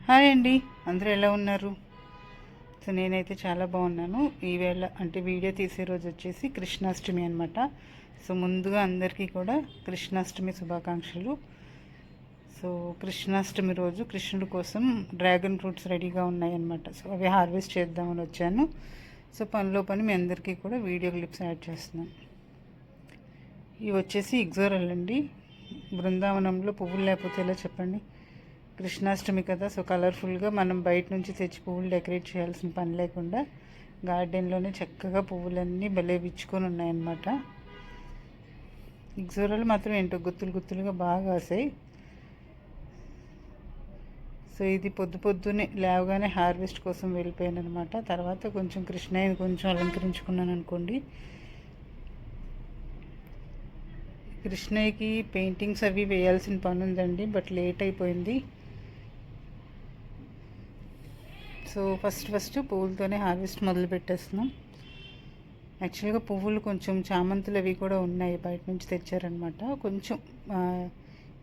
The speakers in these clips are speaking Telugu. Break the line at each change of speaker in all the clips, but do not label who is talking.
హాయ్ అండి, అందరూ ఎలా ఉన్నారు? సో నేనైతే చాలా బాగున్నాను. ఈవేళ అంటే వీడియో తీసే రోజు వచ్చేసి కృష్ణాష్టమి అనమాట. సో ముందుగా అందరికీ కూడా కృష్ణాష్టమి శుభాకాంక్షలు. సో కృష్ణాష్టమి రోజు కృష్ణుడి కోసం డ్రాగన్ ఫ్రూట్స్ రెడీగా ఉన్నాయన్నమాట. సో అవి హార్వెస్ట్ చేద్దామని వచ్చాను. సో పనిలో పని మీ అందరికీ కూడా వీడియో క్లిప్స్ యాడ్ చేస్తున్నాను. ఇవి వచ్చేసి ఇగ్జోరల్ అండి. బృందావనంలో పువ్వులు లేకపోతే ఎలా చెప్పండి? కృష్ణాష్టమి కదా, సో కలర్ఫుల్గా మనం బయట నుంచి తెచ్చి పువ్వులు డెకరేట్ చేయాల్సిన పని లేకుండా గార్డెన్లోనే చక్కగా పువ్వులన్నీ భలే విచ్చుకొని ఉన్నాయన్నమాట. ఇగ్జోరాలు మాత్రం ఏంటో గుత్తులు గుత్తులుగా బాగా కాసాయి. సో ఇది పొద్దున్నే లేవగానే హార్వెస్ట్ కోసం వెళ్ళిపోయాను అనమాట. తర్వాత కొంచెం కృష్ణయ్యని కొంచెం అలంకరించుకున్నాను అనుకోండి. కృష్ణయ్యకి పెయింటింగ్స్ అవి వేయాల్సిన పని ఉందండి, బట్ లేట్ అయిపోయింది. సో ఫస్ట్ పువ్వులతోనే హార్వెస్ట్ మొదలు పెట్టేస్తున్నాం. యాక్చువల్గా పువ్వులు కొంచెం చామంతులు అవి కూడా ఉన్నాయి, బయట నుంచి తెచ్చారనమాట. కొంచెం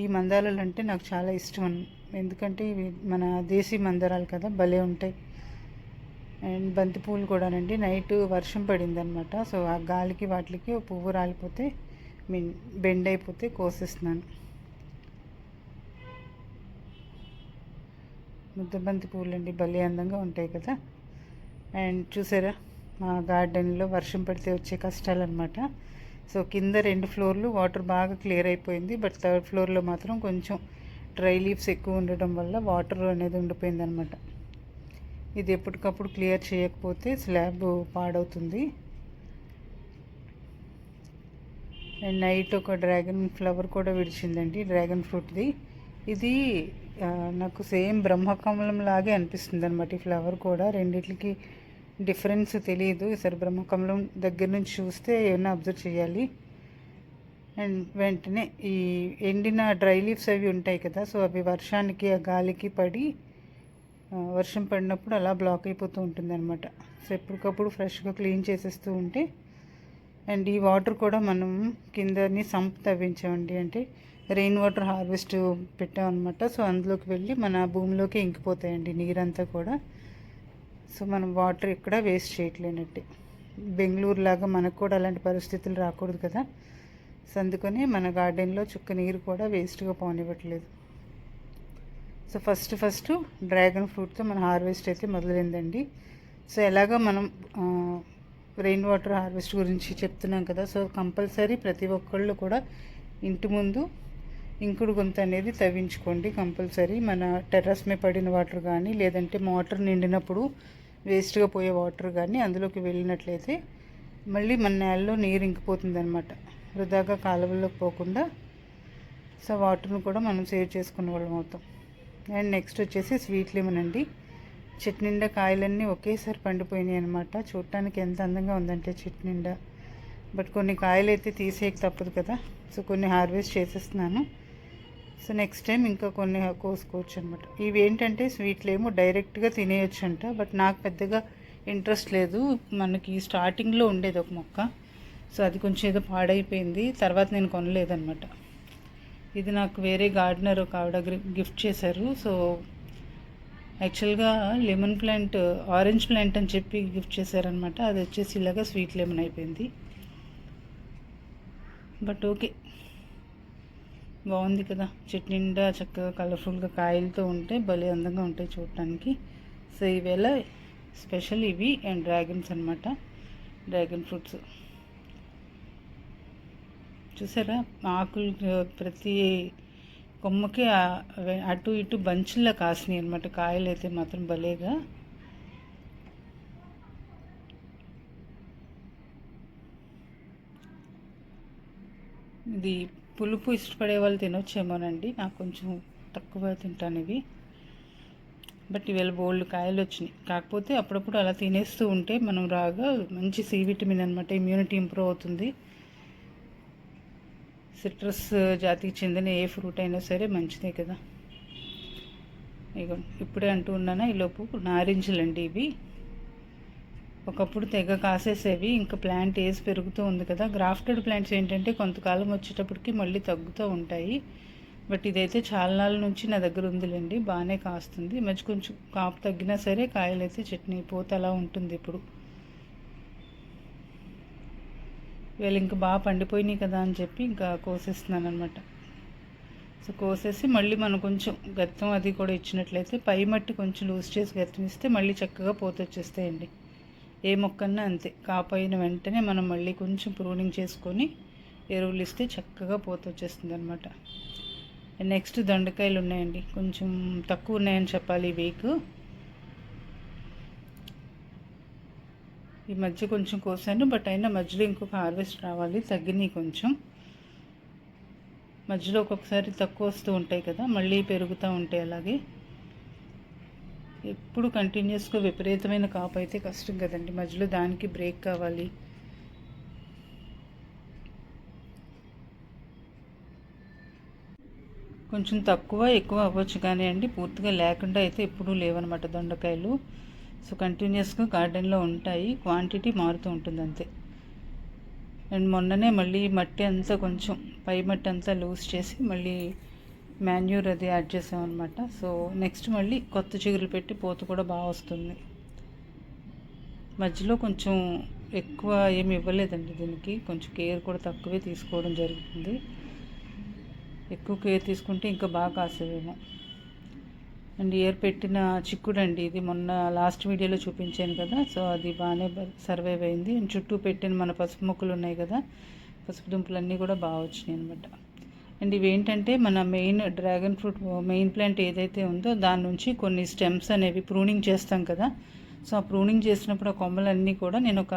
ఈ మందారాలు అంటే నాకు చాలా ఇష్టం, ఎందుకంటే ఇవి మన దేశీ మందారాలు కదా, భలే ఉంటాయి. అండ్ బంతి పువ్వులు కూడానండి. నైట్ వర్షం పడింది అనమాట. సో ఆ గాలికి వాటికి పువ్వు రాలిపోతే బెండ్ అయిపోతే కోసేస్తున్నాను. ముద్దబంతి పువ్వులండి, భలే అందంగా ఉంటాయి కదా. అండ్ చూసారా, మా గార్డెన్లో వర్షం పడితే వచ్చే కష్టాలు అనమాట. సో కింద 2 ఫ్లోర్లు వాటర్ బాగా క్లియర్ అయిపోయింది, బట్ 3rd ఫ్లోర్లో మాత్రం కొంచెం డ్రై లీవ్స్ ఎక్కువ ఉండడం వల్ల వాటర్ అనేది ఉండిపోయింది అనమాట. ఇది ఎప్పటికప్పుడు క్లియర్ చేయకపోతే స్లాబ్ పాడవుతుంది. అండ్ నైట్ ఒక డ్రాగన్ ఫ్లవర్ కూడా విడిచిందండి, డ్రాగన్ ఫ్రూట్ది. ఇది నాకు సేమ్ బ్రహ్మకమలం లాగే అనిపిస్తుంది అనమాట. ఈ ఫ్లవర్ కూడా రెండిట్లకి డిఫరెన్స్ తెలియదు. ఈసారి బ్రహ్మకమలం దగ్గర నుంచి చూస్తే ఏమైనా అబ్జర్వ్ చేయాలి. అండ్ వెంటనే ఈ ఎండిన డ్రై లీవ్స్ అవి ఉంటాయి కదా, సో అవి వర్షానికి ఆ గాలికి పడి వర్షం పడినప్పుడు అలా బ్లాక్ అయిపోతూ ఉంటుంది అనమాట. సో ఎప్పటికప్పుడు ఫ్రెష్గా క్లీన్ చేసేస్తూ ఉంటే. అండ్ ఈ వాటర్ కూడా మనం కిందని సంప్ తవ్వించామండి, అంటే రెయిన్ వాటర్ హార్వెస్ట్ పెట్టామన్నమాట. సో అందులోకి వెళ్ళి మన భూమిలోకి ఇంకిపోతాయండి నీరంతా కూడా. సో మనం వాటర్ ఇక్కడ వేస్ట్ చేయట్లేనట్టే. బెంగళూరు లాగా మనకు కూడా అలాంటి పరిస్థితులు రాకూడదు కదా. సో అందుకని మన గార్డెన్లో చుక్క నీరు కూడా వేస్ట్గా పోనివ్వట్లేదు. సో ఫస్ట్ డ్రాగన్ ఫ్రూట్తో మన హార్వెస్ట్ అయితే మొదలైందండి. సో ఎలాగో మనం రెయిన్ వాటర్ హార్వెస్ట్ గురించి చెప్తున్నాం కదా, సో కంపల్సరీ ప్రతి ఒక్కళ్ళు కూడా ఇంటి ముందు ఇంకుడు గుంత అనేది తవ్వించుకోండి కంపల్సరీ. మన టెర్రస్ మీద పడిన వాటర్ కానీ, లేదంటే మోటార్ నిండినప్పుడు వేస్ట్గా పోయే వాటర్ కానీ అందులోకి వెళ్ళినట్లయితే మళ్ళీ మన నేలలో నీరు ఇంకిపోతుంది అనమాట, వృధాగా కాలువల్లోకి పోకుండా. సో వాటర్ను కూడా మనం సేవ్ చేసుకునే వాళ్ళం అవుతాం. అండ్ నెక్స్ట్ వచ్చేసి స్వీట్ లెమన్ అండి. చెట్టు నిండా కాయలన్నీ ఒకేసారి పండిపోయినాయి అనమాట. చూడటానికి ఎంత అందంగా ఉందంటే చెట్టు నిండా. బట్ కొన్ని కాయలు అయితే తీసేయక తప్పదు కదా, సో కొన్ని హార్వెస్ట్ చేసేస్తున్నాను. సో నెక్స్ట్ టైం ఇంకా కొన్ని కోసుకోవచ్చు అనమాట. ఇవి ఏంటంటే స్వీట్లేమో డైరెక్ట్గా తినేయచ్చు అంట, బట్ నాకు పెద్దగా ఇంట్రెస్ట్ లేదు. మనకి స్టార్టింగ్లో ఉండేది ఒక మొక్క, సో అది కొంచెం ఏదో పాడైపోయింది, తర్వాత నేను కొనలేదన్నమాట. ఇది నాకు వేరే గార్డెనర్ ఒక ఆవిడ గిఫ్ట్ చేశారు. సో యాక్చువల్గా లెమన్ ప్లాంట్, ఆరెంజ్ ప్లాంట్ అని చెప్పి గిఫ్ట్ చేశారనమాట. అది వచ్చేసి ఇలాగా స్వీట్ లెమన్ అయిపోయింది. బట్ ఓకే, బాగుంది కదా. చెట్టు నిండా చక్కగా కలర్ఫుల్గా కాయలతో ఉంటే భలే అందంగా ఉంటాయి చూడటానికి. సో ఈవేళ స్పెషల్ ఇవి అండ్ డ్రాగన్స్ అనమాట, డ్రాగన్ ఫ్రూట్స్. చూసారా, ఆకులు ప్రతి కొమ్మకి అటు ఇటు బంచుల్లా కాసినాయి అనమాట. కాయలు అయితే మాత్రం భలేగా. ఇది పులుపు ఇష్టపడే వాళ్ళు తినొచ్చేమోనండి, నాకు కొంచెం తక్కువ తింటాను ఇవి. బట్ ఇవాళ బోల్డ్ కాయలు వచ్చినాయి. కాకపోతే అప్పుడప్పుడు అలా తినేస్తూ ఉంటే మనం రాగా మంచి సి విటమిన్ అనమాట, ఇమ్యూనిటీ ఇంప్రూవ్ అవుతుంది. సిట్రస్ జాతికి చెందిన ఏ ఫ్రూట్ అయినా సరే మంచిదే కదా. ఇక ఇప్పుడే అంటూ ఉన్నానా, ఈలోపు నారింజలండి ఇవి. ఒకప్పుడు తెగ కాసేసేవి, ఇంకా ప్లాంట్ ఏజ్ పెరుగుతూ ఉంది కదా. గ్రాఫ్టెడ్ ప్లాంట్స్ ఏంటంటే కొంతకాలం వచ్చేటప్పటికి మళ్ళీ తగ్గుతూ ఉంటాయి. బట్ ఇదైతే చాలా నాళ్ళ నుంచి నా దగ్గర ఉందిలేండి, బాగానే కాస్తుంది. మంచి కొంచెం కాపు తగ్గినా సరే కాయలైతే చట్నీ పోత అలా ఉంటుంది. ఇప్పుడు వీళ్ళు ఇంకా బాగా పండిపోయినాయి కదా అని చెప్పి ఇంకా కోసేస్తున్నాను అనమాట. సో కోసేసి మళ్ళీ మనం కొంచెం గత్తం అది కూడా ఇచ్చినట్లయితే పై మట్టి కొంచెం లూజ్ చేసి గత్తం ఇస్తే మళ్ళీ చక్కగా పోత వచ్చేస్తాయండి. ఏ మొక్కన్నా అంతే, కాపోయిన వెంటనే మనం మళ్ళీ కొంచెం ప్రూనింగ్ చేసుకొని ఎరువులు ఇస్తే చక్కగా పోత వచ్చేస్తుంది అనమాట. నెక్స్ట్ దొండకాయలు ఉన్నాయండి, కొంచెం తక్కువ ఉన్నాయని చెప్పాలి ఈ వీక్. ఈ మధ్య కొంచెం కోసాను, బట్ అయినా మధ్యలో ఇంకొక హార్వెస్ట్ రావాలి, తగ్గినాయి కొంచెం. మధ్యలో ఒక్కొక్కసారి తక్కువ వస్తూ ఉంటాయి కదా, మళ్ళీ పెరుగుతూ ఉంటాయి. అలాగే ఎప్పుడు కంటిన్యూస్గా విపరీతమైన కాపు అయితే కష్టం కదండి, మధ్యలో దానికి బ్రేక్ కావాలి. కొంచెం తక్కువ ఎక్కువ అవ్వచ్చు కానీ అండి, పూర్తిగా లేకుండా అయితే ఎప్పుడూ లేవన్నమాట దొండకాయలు. సో కంటిన్యూస్గా గార్డెన్లో ఉంటాయి, క్వాంటిటీ మారుతూ ఉంటుంది అంతే. అండ్ మొన్ననే మళ్ళీ మట్టి అంతా కొంచెం పై మట్టి అంతా లూజ్ చేసి మళ్ళీ మాన్యూర్ అది యాడ్ చేసామన్నమాట. సో నెక్స్ట్ మళ్ళీ కొత్త చిగురులు పెట్టి పోత కూడా బాగా వస్తుంది. మధ్యలో కొంచెం ఎక్కువ ఏమి ఇవ్వలేదండి దీనికి, కొంచెం కేర్ కూడా తక్కువే తీసుకోవడం జరుగుతుంది. ఎక్కువ కేర్ తీసుకుంటే ఇంకా బాగా కాసేవేమో. అండ్ ఇయర్ పెట్టిన చిక్కుడు అండి ఇది, మొన్న లాస్ట్ వీడియోలో చూపించాను కదా. సో అది బాగానే సర్వైవ్ అయింది. చుట్టూ పెట్టిన మన పసుపు మొక్కలు ఉన్నాయి కదా, పసుపు దుంపలన్నీ కూడా బాగా వచ్చినాయి అనమాట. అండ్ ఇవేంటంటే మన main dragon fruit main plant ఏదైతే ఉందో దాని నుంచి కొన్ని స్టెమ్స్ అనేవి ప్రూనింగ్ చేస్తాం కదా. సో ఆ ప్రూనింగ్ చేసినప్పుడు ఆ కొమ్మలన్నీ కూడా నేను ఒక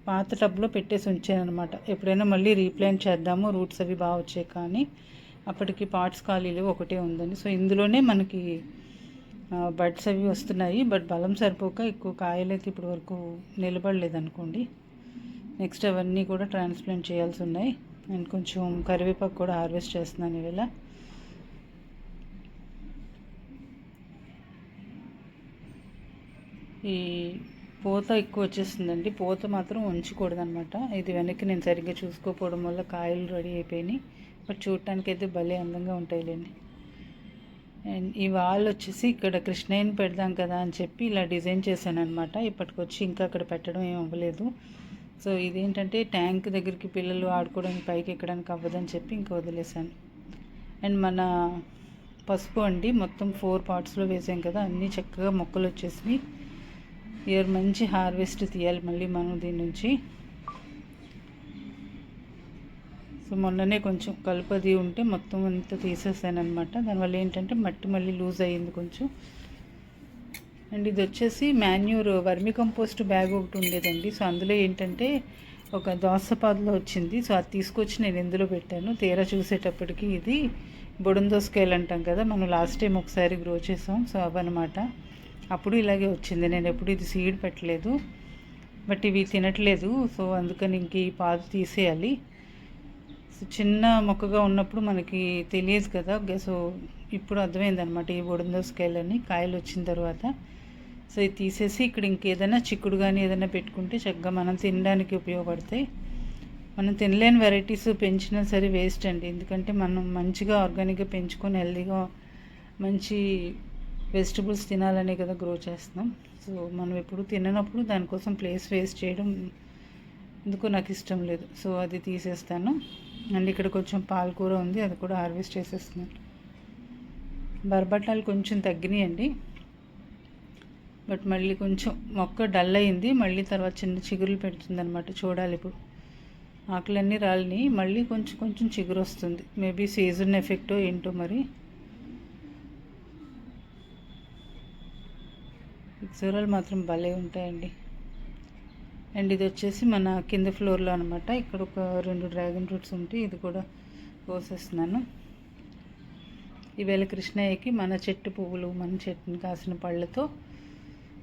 పాత టబ్లో పెట్టేసి ఉంచాను అనమాట. ఎప్పుడైనా మళ్ళీ రీప్లాంట్ చేద్దాము, రూట్స్ అవి బాగా వచ్చాయి కానీ అప్పటికి పార్ట్స్ ఖాళీలు ఒకటే ఉందండి. సో ఇందులోనే మనకి బడ్స్ అవి వస్తున్నాయి, బట్ బలం సరిపోక ఎక్కువ కాయలు అయితే ఇప్పటి వరకు నిలబడలేదు అనుకోండి. నెక్స్ట్ అవన్నీ కూడా ట్రాన్స్ప్లాంట్ చేయాల్సి ఉన్నాయి. అండ్ కొంచెం కరివేపాకు కూడా హార్వెస్ట్ చేస్తున్నాను ఇవాళ. ఈ పూత ఎక్కువ వచ్చేస్తుందండి, పూత మాత్రం ఉంచకూడదు అనమాట. ఇది వెనక్కి నేను సరిగ్గా చూసుకోకపోవడం వల్ల కాయలు రెడీ అయిపోయినాయి, బట్ చూడటానికి అయితే భలే అందంగా ఉంటాయిలేండి. అండ్ ఈ వాల్ వచ్చేసి ఇక్కడ కృష్ణయ్యని పెడదాం కదా అని చెప్పి ఇలా డిజైన్ చేశాను అనమాట. ఇప్పటికొచ్చి ఇంకా అక్కడ పెట్టడం ఏం అవ్వలేదు. సో ఇదేంటంటే ట్యాంక్ దగ్గరికి పిల్లలు ఆడుకోవడానికి పైకి ఎక్కడానికి అవ్వదని చెప్పి ఇంకా వదిలేశాను. అండ్ మన పసుపు అండి మొత్తం 4 పార్ట్స్లో వేసాం కదా, అన్నీ చక్కగా మొక్కలు వచ్చేసి ఇయర్ మంచి హార్వెస్ట్ తీయాలి మళ్ళీ మనం దీని నుంచి. సో మొన్ననే కొంచెం కలుపది ఉంటే మొత్తం అంతా తీసేసాను అనమాట. దానివల్ల ఏంటంటే మట్టి మళ్ళీ లూజ్ అయ్యింది కొంచెం. అండ్ ఇది వచ్చేసి మాన్యూర్ వర్మి కంపోస్ట్ బ్యాగ్ ఒకటి ఉండేదండి. సో అందులో ఏంటంటే ఒక దోసపాదులో వచ్చింది. సో అది తీసుకొచ్చి నేను ఇందులో పెట్టాను. తీరా చూసేటప్పటికి ఇది బొడుందోసకాయలు అంటాం కదా, మనం లాస్ట్ టైం ఒకసారి గ్రో చేసాం. సో అవన్నమాట, అప్పుడు ఇలాగే వచ్చింది. నేను ఎప్పుడు ఇది సీడ్ పెట్టలేదు, బట్ ఇవి తినట్లేదు. సో అందుకని ఇంక ఈ పాదు తీసేయాలి. సో చిన్న మొక్కగా ఉన్నప్పుడు మనకి తెలియదు కదా. సో ఇప్పుడు అర్థమైందనమాట ఈ బొడుందోసకాయలని కాయలు వచ్చిన తర్వాత. సో ఇది తీసేసి ఇక్కడ ఇంకేదైనా చిక్కుడు కానీ ఏదైనా పెట్టుకుంటే చక్కగా మనం తినడానికి ఉపయోగపడతాయి. మనం తినలేని వెరైటీస్ పెంచినా సరే వేస్ట్ అండి, ఎందుకంటే మనం మంచిగా ఆర్గానిక్గా పెంచుకొని హెల్తీగా మంచి వెజిటబుల్స్ తినాలనే కదా గ్రో చేస్తున్నాం. సో మనం ఎప్పుడు తిననప్పుడు దానికోసం ప్లేస్ వేస్ట్ చేయడం ఎందుకో నాకు ఇష్టం లేదు. సో అది తీసేస్తాను. అండ్ ఇక్కడ కొంచెం పాలకూర ఉంది, అది కూడా హార్వెస్ట్ చేసేస్తున్నాను. బర్బట్టాలు కొంచెం తగ్గినాయండి, బట్ మళ్ళీ కొంచెం మొక్క డల్ అయింది. మళ్ళీ తర్వాత చిన్న చిగురులు పెడుతుంది అనమాట. చూడాలి ఇప్పుడు, ఆకులన్నీ రాలిని మళ్ళీ కొంచెం కొంచెం చిగురు వస్తుంది. మేబీ సీజన్ ఎఫెక్టో ఏంటో మరి. ఇక్సూరాలు మాత్రం భలే ఉంటాయండి. అండ్ ఇది వచ్చేసి మన కింద ఫ్లోర్లో అనమాట. ఇక్కడ ఒక 2 డ్రాగన్ ఫ్రూట్స్ ఉంటాయి, ఇది కూడా కోసేస్తున్నాను. ఈవేళ కృష్ణయ్యకి మన చెట్టు పువ్వులు, మన చెట్టుని కాసిన పళ్ళతో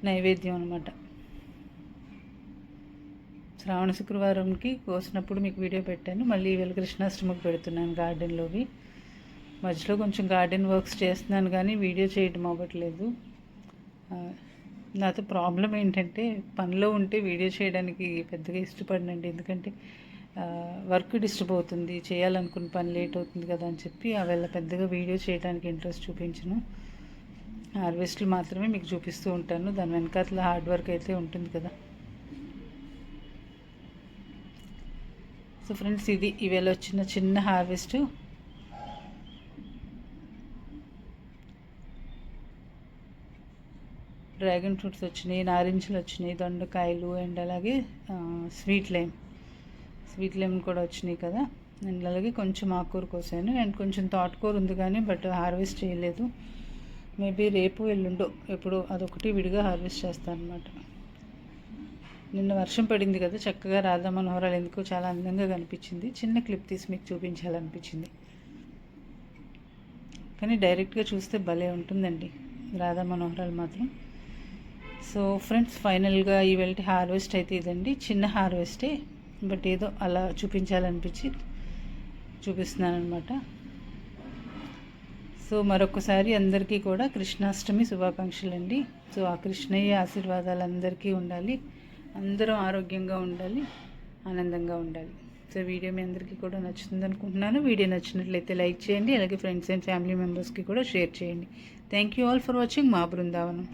నైవేద్యం అనమాట. శ్రావణ శుక్రవారంకి కోసినప్పుడు మీకు వీడియో పెట్టాను, మళ్ళీ ఈవేళ కృష్ణాష్టమికి పెడుతున్నాను గార్డెన్లోవి. మధ్యలో కొంచెం గార్డెన్ వర్క్స్ చేస్తున్నాను కానీ వీడియో చేయడం అవ్వట్లేదు. నాతో ప్రాబ్లం ఏంటంటే పనిలో ఉంటే వీడియో చేయడానికి పెద్దగా ఇష్టపడినండి, ఎందుకంటే వర్క్ డిస్టర్బ్ అవుతుంది, చేయాలనుకున్న పని లేట్ అవుతుంది కదా అని చెప్పి అవేళ పెద్దగా వీడియో చేయడానికి ఇంట్రెస్ట్ చూపించను. హార్వెస్ట్లు మాత్రమే మీకు చూపిస్తూ ఉంటాను. దాని వెనకాతల హార్డ్ వర్క్ అయితే ఉంటుంది కదా. సో ఫ్రెండ్స్, ఇది ఈవేళ వచ్చిన చిన్న హార్వెస్ట్. డ్రాగన్ ఫ్రూట్స్ వచ్చినాయి, నారింజలు వచ్చినాయి, దొండకాయలు అండ్ అలాగే స్వీట్ లెమన్ కూడా వచ్చినాయి కదా. అండ్ అలాగే కొంచెం ఆకుకూర కోసాను అండ్ కొంచెం తోటకూర ఉంది కానీ బట్ హార్వెస్ట్ చేయలేదు. మేబీ రేపు ఎల్లుండో ఎప్పుడో అదొకటి విడిగా హార్వెస్ట్ చేస్తాను అనమాట. నిన్న వర్షం పడింది కదా, చక్కగా రాధా మనోహరాలు ఎందుకో చాలా అందంగా కనిపించింది. చిన్న క్లిప్ తీసి మీకు చూపించాలనిపించింది. కానీ డైరెక్ట్గా చూస్తే భలే ఉంటుందండి రాధా మనోహరాలు మాత్రం. సో ఫ్రెండ్స్, ఫైనల్గా ఈవేళ హార్వెస్ట్ అయితే ఇదండి. చిన్న హార్వెస్టే, బట్ ఏదో అలా చూపించాలనిపించి చూపిస్తున్నాను అనమాట. సో మరొకసారి అందరికీ కూడా కృష్ణాష్టమి శుభాకాంక్షలు అండి. సో ఆ కృష్ణయ్య ఆశీర్వాదాలు అందరికీ ఉండాలి, అందరూ ఆరోగ్యంగా ఉండాలి, ఆనందంగా ఉండాలి. సో వీడియో మీ అందరికీ కూడా నచ్చుతుంది అనుకుంటున్నాను. వీడియో నచ్చినట్లయితే లైక్ చేయండి, అలాగే ఫ్రెండ్స్ అండ్ ఫ్యామిలీ మెంబర్స్కి కూడా షేర్ చేయండి. Thank you all for watching మా బృందావనం.